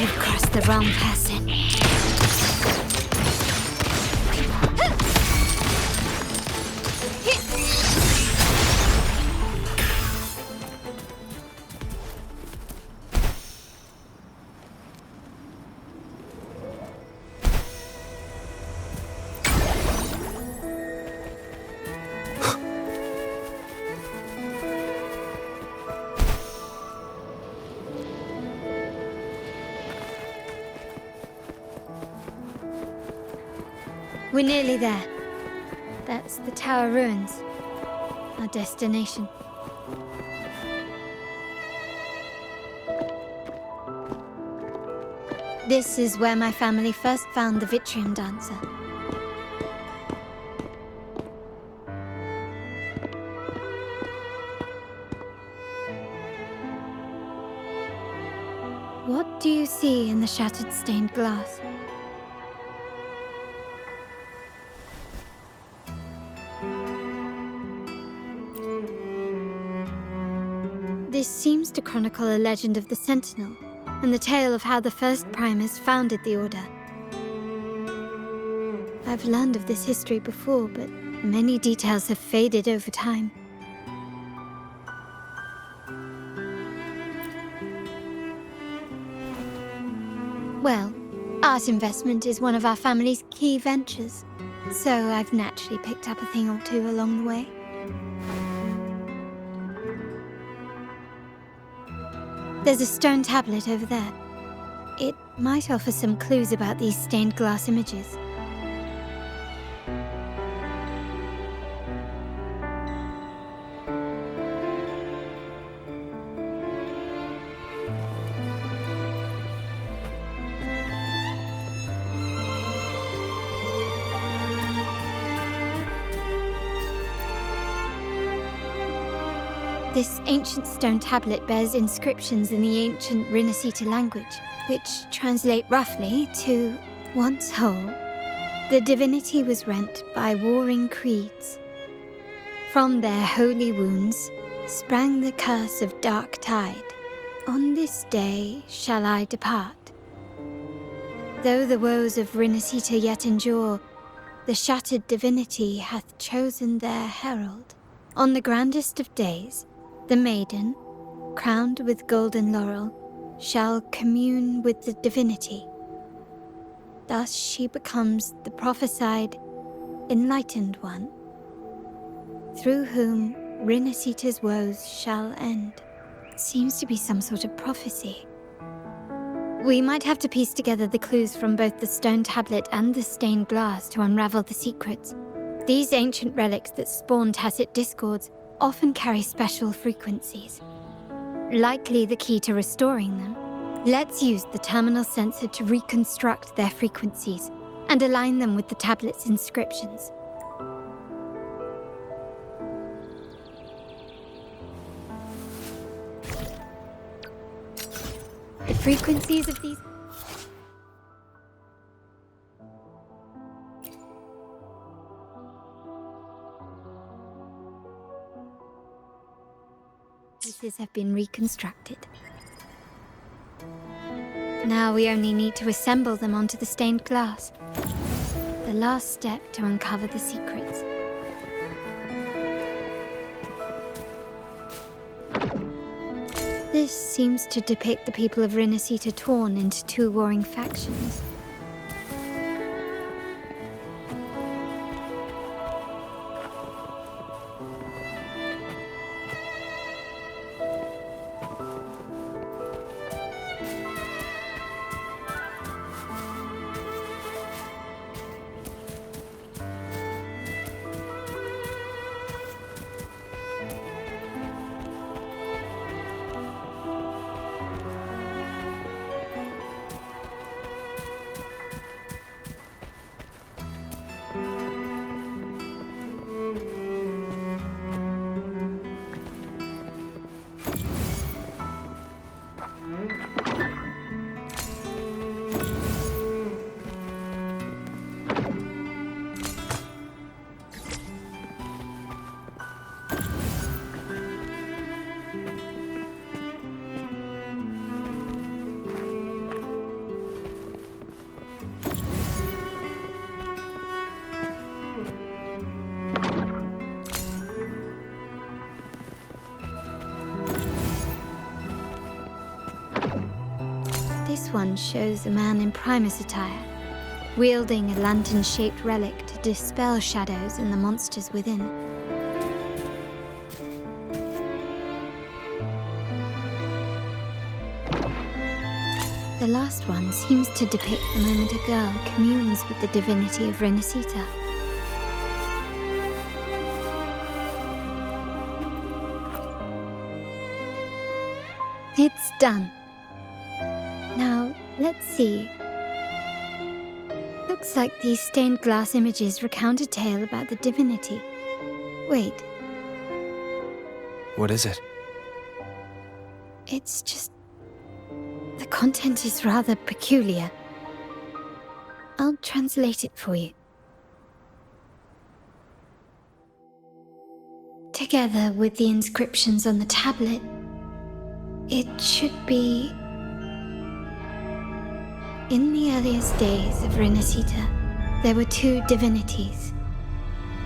You've crossed the wrong person. We're nearly there. That's the tower ruins. Our destination. This is where my family first found the Vitrium dancer. What do you see in the shattered stained glass? This seems to chronicle a legend of the Sentinel, and the tale of how the first Primus founded the Order. I've learned of this history before, but many details have faded over time. Well, art investment is one of our family's key ventures, so I've naturally picked up a thing or two along the way. There's a stone tablet over there. It might offer some clues about these stained glass images. This ancient stone tablet bears inscriptions in the ancient Rinascita language, which translate roughly to, once whole, the divinity was rent by warring creeds. From their holy wounds sprang the curse of dark tide. On this day shall I depart. Though the woes of Rinascita yet endure, the shattered divinity hath chosen their herald. On the grandest of days, the maiden, crowned with golden laurel, shall commune with the divinity. Thus she becomes the prophesied, enlightened one, through whom Rinascita's woes shall end. Seems to be some sort of prophecy. We might have to piece together the clues from both the stone tablet and the stained glass to unravel the secrets. These ancient relics that spawn tacit discords often carry special frequencies. Likely the key to restoring them. Let's use the terminal sensor to reconstruct their frequencies and align them with the tablet's inscriptions. The frequencies of these... pieces have been reconstructed. Now we only need to assemble them onto the stained glass. The last step to uncover the secrets. This seems to depict the people of Rinascita torn into two warring factions. one shows a man in Primus attire, wielding a lantern-shaped relic to dispel shadows and the monsters within. The last one seems to depict the moment a girl communes with the divinity of Renacita. It's done. Now, let's see. Looks like these stained glass images recount a tale about the divinity. Wait. What is it? It's just... the content is rather peculiar. I'll translate it for you. Together with the inscriptions on the tablet, it should be... In the earliest days of Renacita, there were two divinities.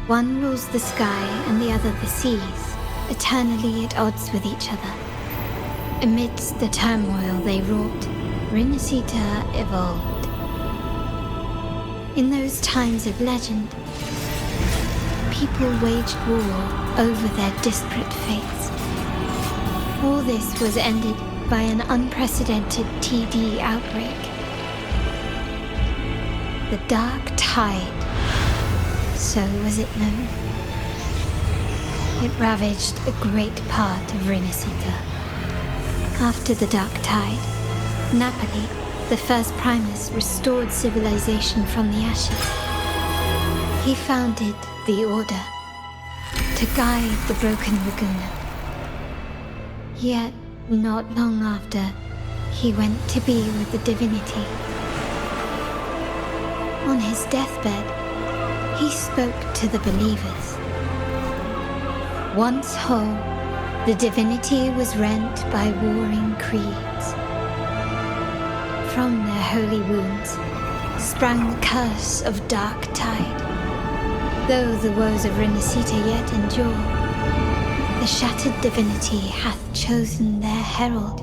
One rules the sky and the other the seas, eternally at odds with each other. Amidst the turmoil they wrought, Renacita evolved. In those times of legend, people waged war over their disparate fates. All this was ended by an unprecedented TD outbreak. The Dark Tide, so was it known. It ravaged a great part of Renacita. After the Dark Tide, Napoli, the first Primus, restored civilization from the ashes. He founded the Order to guide the broken Laguna. Yet, not long after, he went to be with the divinity. On his deathbed, he spoke to the believers. Once whole, the divinity was rent by warring creeds. From their holy wounds sprang the curse of Dark Tide. Though the woes of Renacita yet endure, the shattered divinity hath chosen their herald.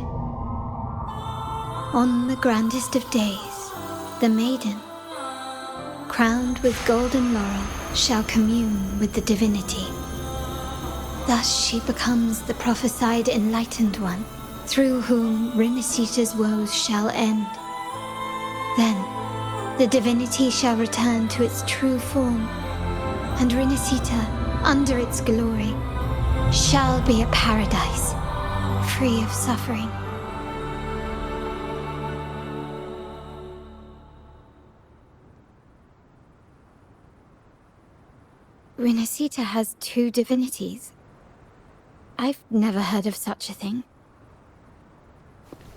On the grandest of days, the maiden, crowned with golden laurel, shall commune with the divinity. Thus she becomes the prophesied enlightened one, through whom Renacita's woes shall end. Then, the divinity shall return to its true form, and Renacita, under its glory, shall be a paradise, free of suffering. Renacita has two divinities. I've never heard of such a thing.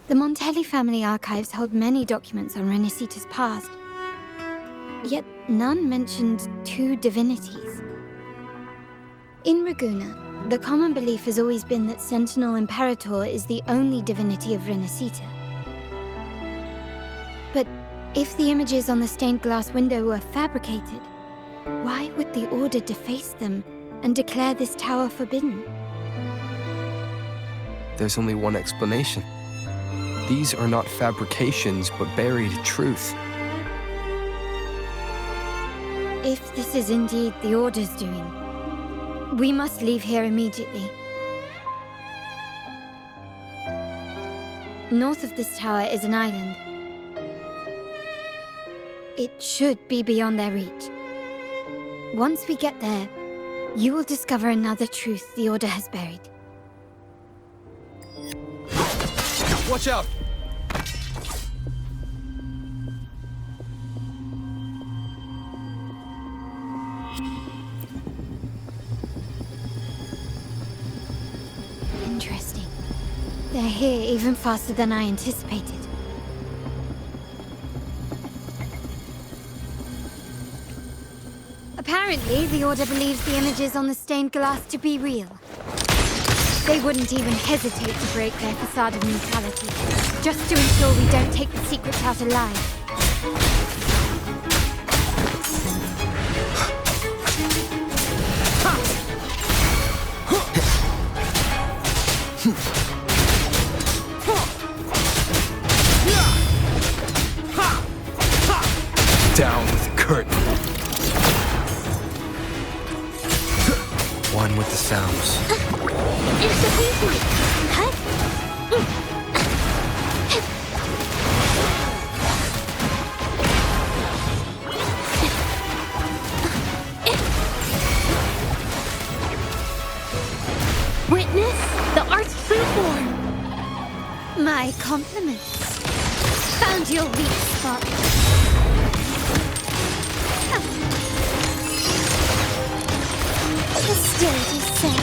The Montelli family archives hold many documents on Renacita's past, yet none mentioned two divinities. In Ragusa, the common belief has always been that Sentinel Imperator is the only divinity of Renacita. But if the images on the stained glass window were fabricated, why would the Order deface them and declare this tower forbidden? There's only one explanation. These are not fabrications, but buried truth. If this is indeed the Order's doing, we must leave here immediately. North of this tower is an island. It should be beyond their reach. Once we get there, you will discover another truth the Order has buried. Watch out! Interesting. They're here even faster than I anticipated. Apparently, the Order believes the images on the stained glass to be real. They wouldn't even hesitate to break their facade of neutrality, just to ensure we don't take the secrets out alive. Down with the curtain. One with the sounds. It's the painting. Huh? Witness the art's true form. My compliments. Found your weak spot. The stage is set.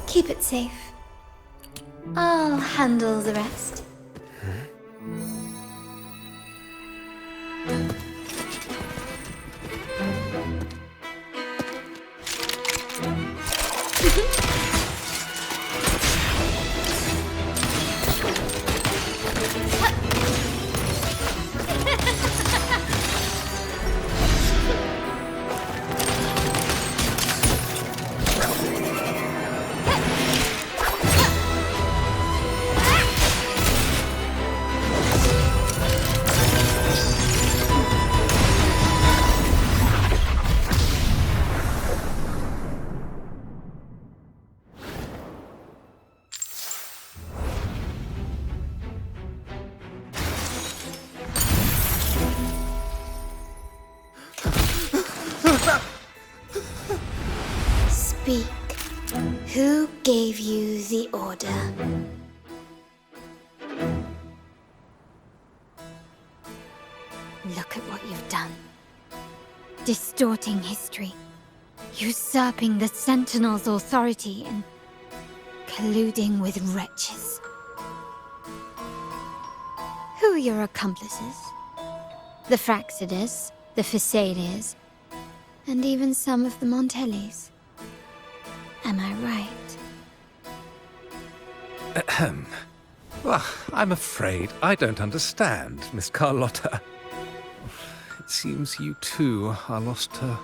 Keep it safe. I'll handle the rest. Speak. Who gave you the order? Look at what you've done. Distorting history. Usurping the Sentinel's authority and colluding with wretches. Who are your accomplices? The Fraxidus, the Phisalias, and even some of the Montellis. Am I right? Ahem. Well, I'm afraid I don't understand, Miss Carlotta. It seems you too are lost to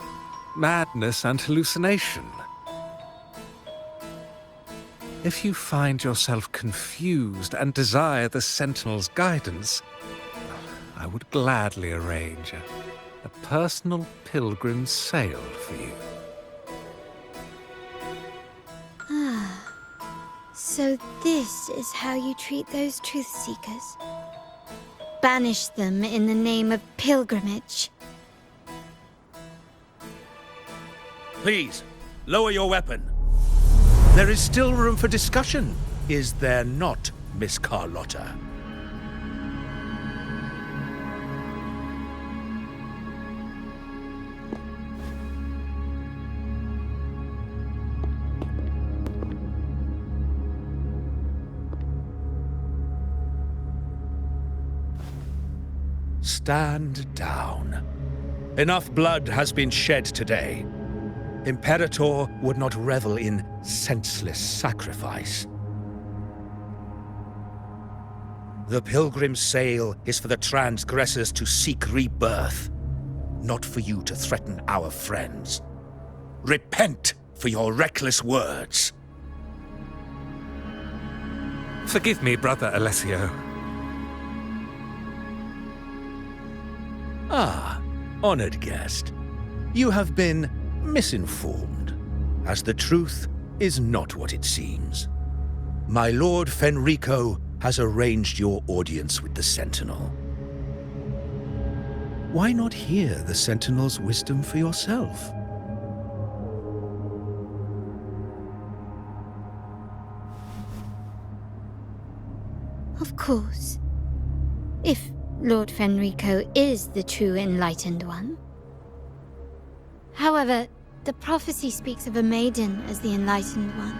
madness and hallucination. If you find yourself confused and desire the Sentinel's guidance, I would gladly arrange a personal pilgrim sail for you. So this is how you treat those truth seekers? Banish them in the name of pilgrimage. Please, lower your weapon. There is still room for discussion, is there not, Miss Carlotta? Stand down. Enough blood has been shed today. Imperator would not revel in senseless sacrifice. The pilgrim's sail is for the transgressors to seek rebirth, not for you to threaten our friends. Repent for your reckless words. Forgive me, Brother Alessio. Ah, honored guest. You have been misinformed, as the truth is not what it seems. My Lord Fenrico has arranged your audience with the Sentinel. Why not hear the Sentinel's wisdom for yourself? Of course. If Lord Fenrico is the true Enlightened One. However, the prophecy speaks of a maiden as the Enlightened One.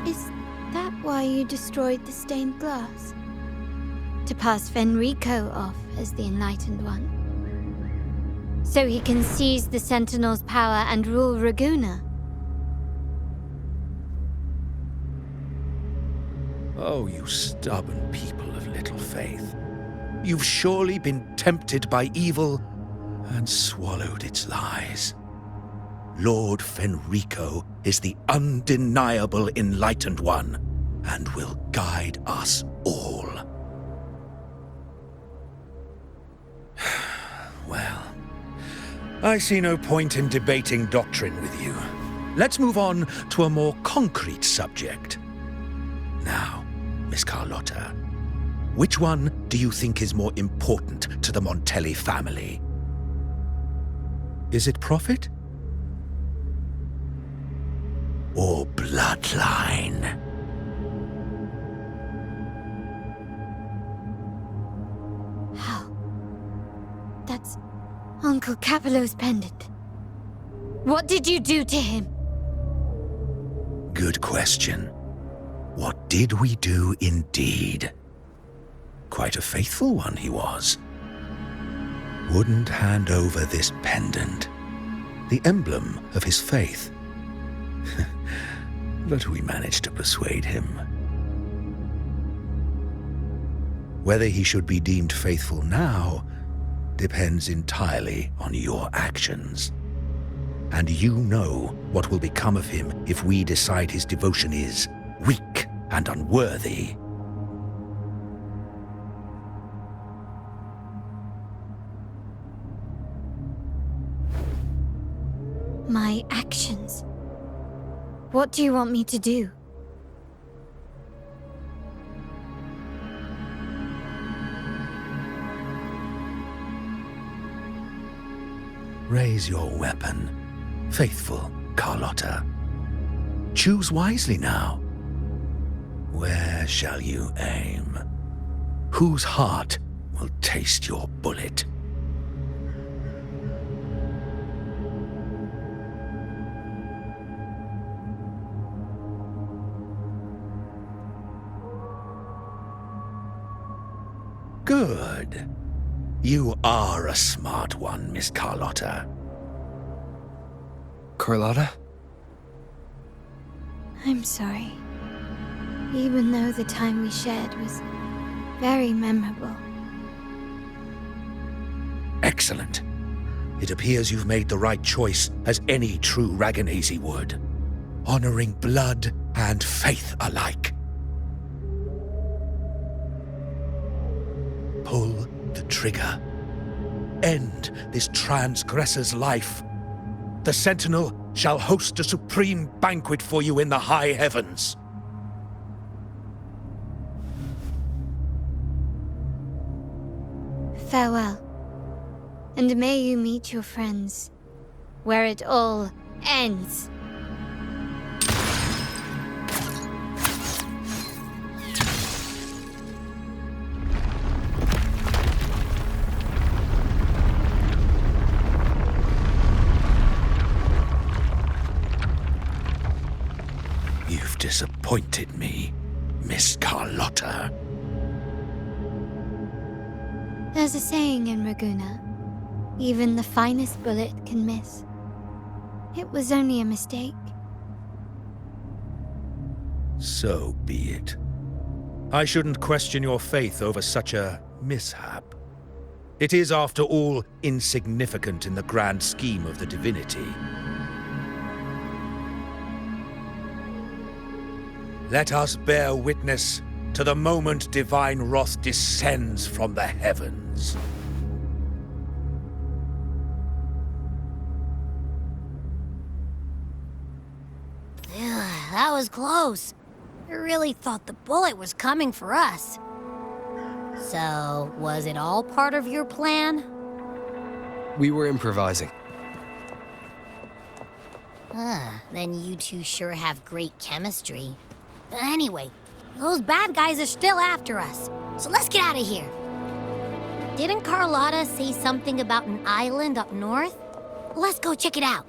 Is that why you destroyed the stained glass? To pass Fenrico off as the Enlightened One? So he can seize the Sentinel's power and rule Raguna? Oh, you stubborn people of little faith. You've surely been tempted by evil and swallowed its lies. Lord Fenrico is the undeniable Enlightened One and will guide us all. Well, I see no point in debating doctrine with you. Let's move on to a more concrete subject. Now, Miss Carlotta, which one do you think is more important to the Montelli family? Is it profit? Or bloodline? How? That's Uncle Capello's pendant. What did you do to him? Good question. What did we do indeed? Quite a faithful one he was. Wouldn't hand over this pendant, the emblem of his faith. But we managed to persuade him. Whether he should be deemed faithful now depends entirely on your actions. And you know what will become of him if we decide his devotion is weak and unworthy. My actions. What do you want me to do? Raise your weapon, faithful Carlotta. Choose wisely now. Where shall you aim? Whose heart will taste your bullet? Good. You are a smart one, Miss Carlotta. Carlotta? I'm sorry. Even though the time we shared was very memorable. Excellent. It appears you've made the right choice, as any true Raganazi would. Honoring blood and faith alike. Pull the trigger. End this transgressor's life. The Sentinel shall host a supreme banquet for you in the high heavens. Farewell. And may you meet your friends where it all ends. You've disappointed me, Miss Carlotta. There's a saying in Raguna, even the finest bullet can miss. It was only a mistake. So be it. I shouldn't question your faith over such a mishap. It is, after all, insignificant in the grand scheme of the divinity. Let us bear witness to the moment divine wrath descends from the heavens. That was close. I really thought the bullet was coming for us. So, was it all part of your plan? We were improvising. Then you two sure have great chemistry. But anyway, those bad guys are still after us. So let's get out of here. Didn't Carlotta say something about an island up north? Let's go check it out.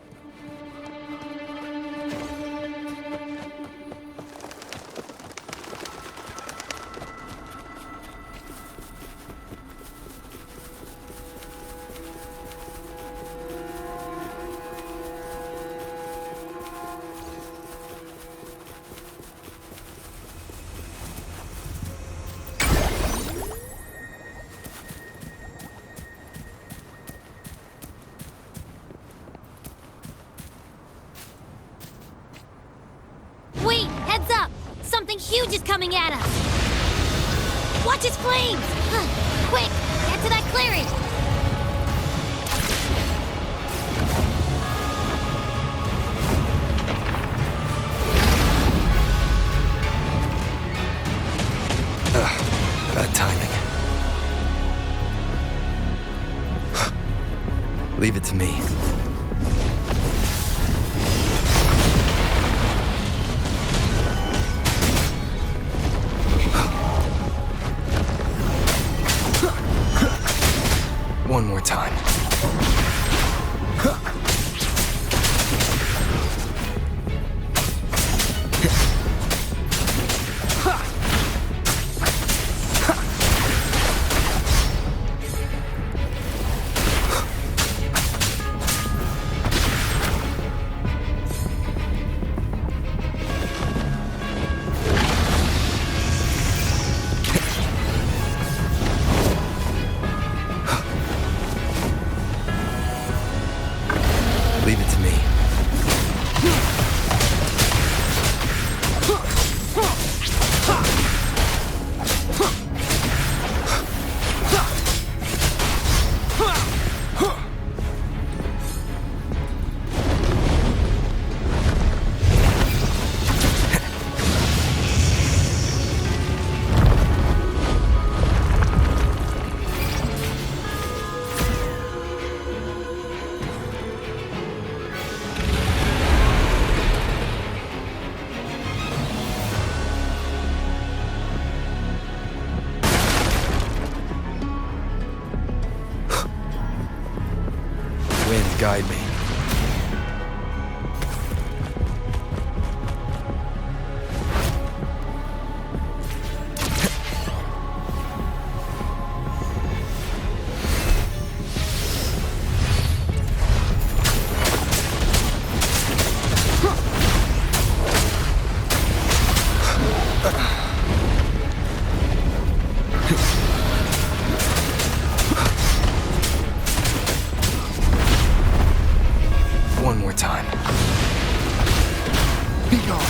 Something huge is coming at us! Watch its flames! Quick, get to that clearing! Bad timing. Leave it to me. One more time. Leave it to me. Wind, guide me. One more time. Be gone.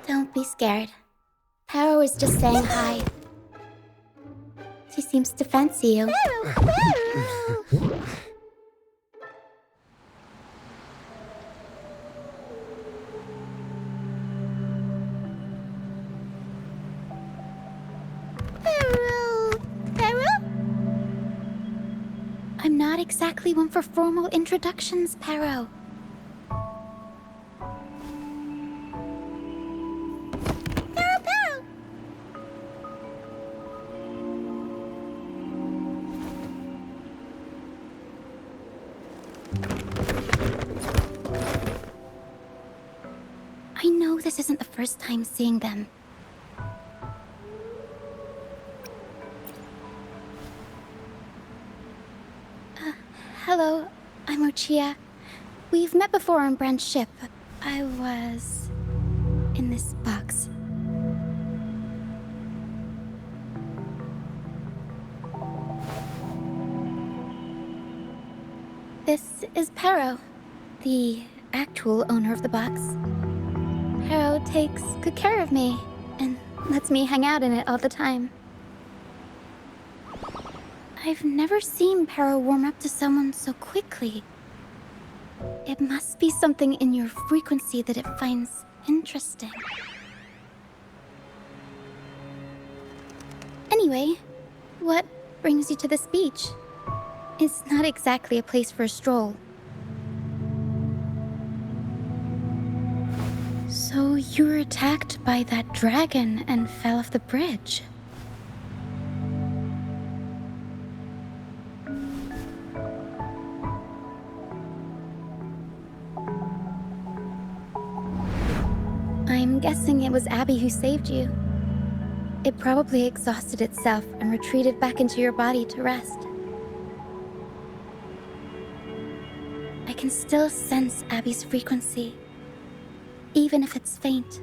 Don't be scared. Paro is just saying hi. She seems to fancy you. I'm not exactly one for formal introductions, Paro. I know this isn't the first time seeing them. Hello, I'm Lucia. We've met before on Brand's ship. I was in this box. This is Pero, the actual owner of the box. Pero takes good care of me and lets me hang out in it all the time. I've never seen Pero warm up to someone so quickly. It must be something in your frequency that it finds interesting. Anyway, what brings you to this beach? It's not exactly a place for a stroll. So you were attacked by that dragon and fell off the bridge. I'm guessing it was Abby who saved you. It probably exhausted itself and retreated back into your body to rest. I can still sense Abby's frequency, even if it's faint.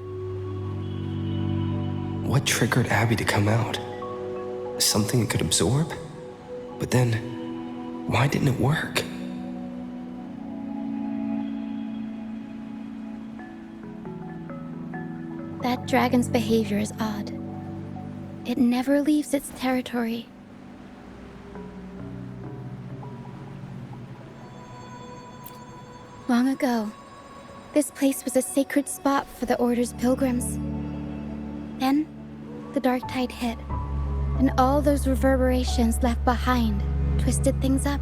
What triggered Abby to come out? Something it could absorb? But then, why didn't it work? That dragon's behavior is odd. It never leaves its territory. Long ago, this place was a sacred spot for the Order's pilgrims. Then, the dark tide hit, and all those reverberations left behind twisted things up.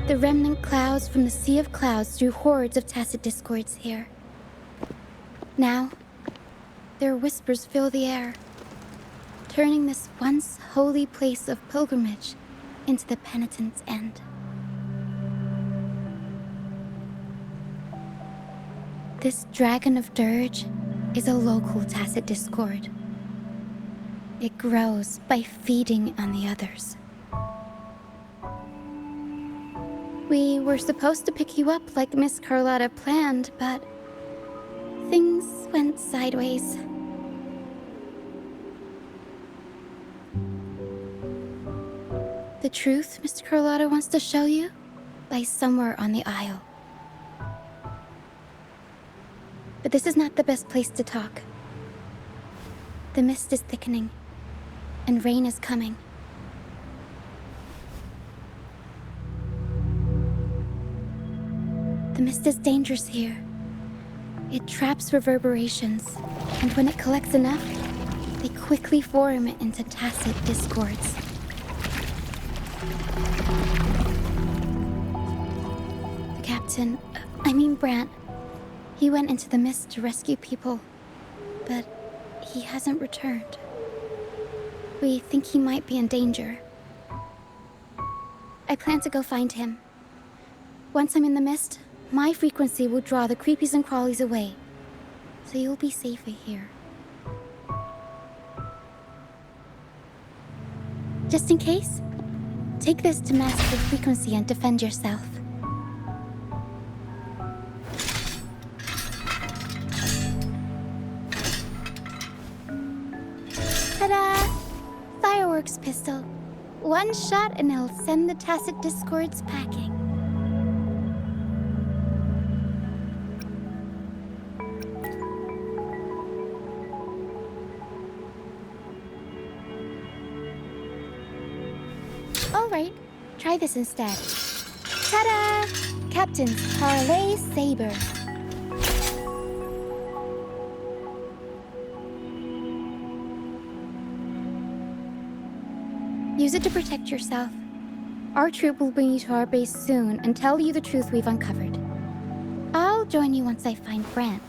The remnant clouds from the Sea of Clouds drew hordes of tacit discords here. Now, their whispers fill the air, turning this once holy place of pilgrimage into the penitent's end. This Dragon of Dirge is a local tacit discord. It grows by feeding on the others. We were supposed to pick you up like Miss Carlotta planned, but things went sideways. The truth Mr. Carlotta wants to show you lies somewhere on the aisle. But this is not the best place to talk. The mist is thickening, and rain is coming. The mist is dangerous here. It traps reverberations, and when it collects enough, they quickly form into tacit discords. The captain, Brant, he went into the mist to rescue people, but he hasn't returned. We think he might be in danger. I plan to go find him. Once I'm in the mist, my frequency will draw the creepies and crawlies away, so you'll be safer here. Just in case, take this to mask your frequency and defend yourself. Ta-da! Fireworks pistol. One shot and it'll send the tacit discords packing. Alright, try this instead. Ta-da! Captain's Parlay Saber. Use it to protect yourself. Our troop will bring you to our base soon and tell you the truth we've uncovered. I'll join you once I find Brant.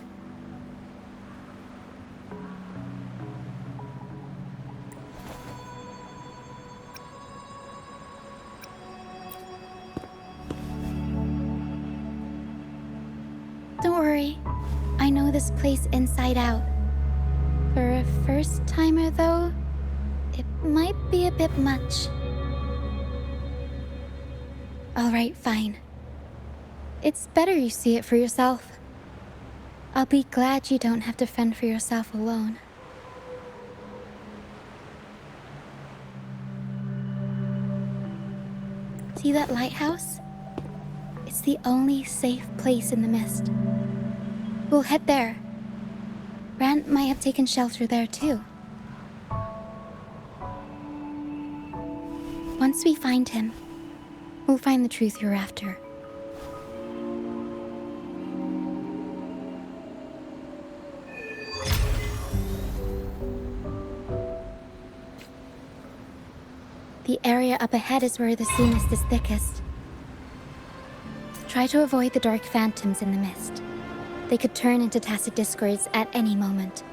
Don't worry, I know this place inside out. For a first-timer, though, it might be a bit much. Alright, fine. It's better you see it for yourself. I'll be glad you don't have to fend for yourself alone. See that lighthouse? It's the only safe place in the mist. We'll head there. Rand might have taken shelter there too. Once we find him, we'll find the truth you're after. The area up ahead is where the sea mist is thickest. Try to avoid the dark phantoms in the mist. They could turn into tacit discords at any moment.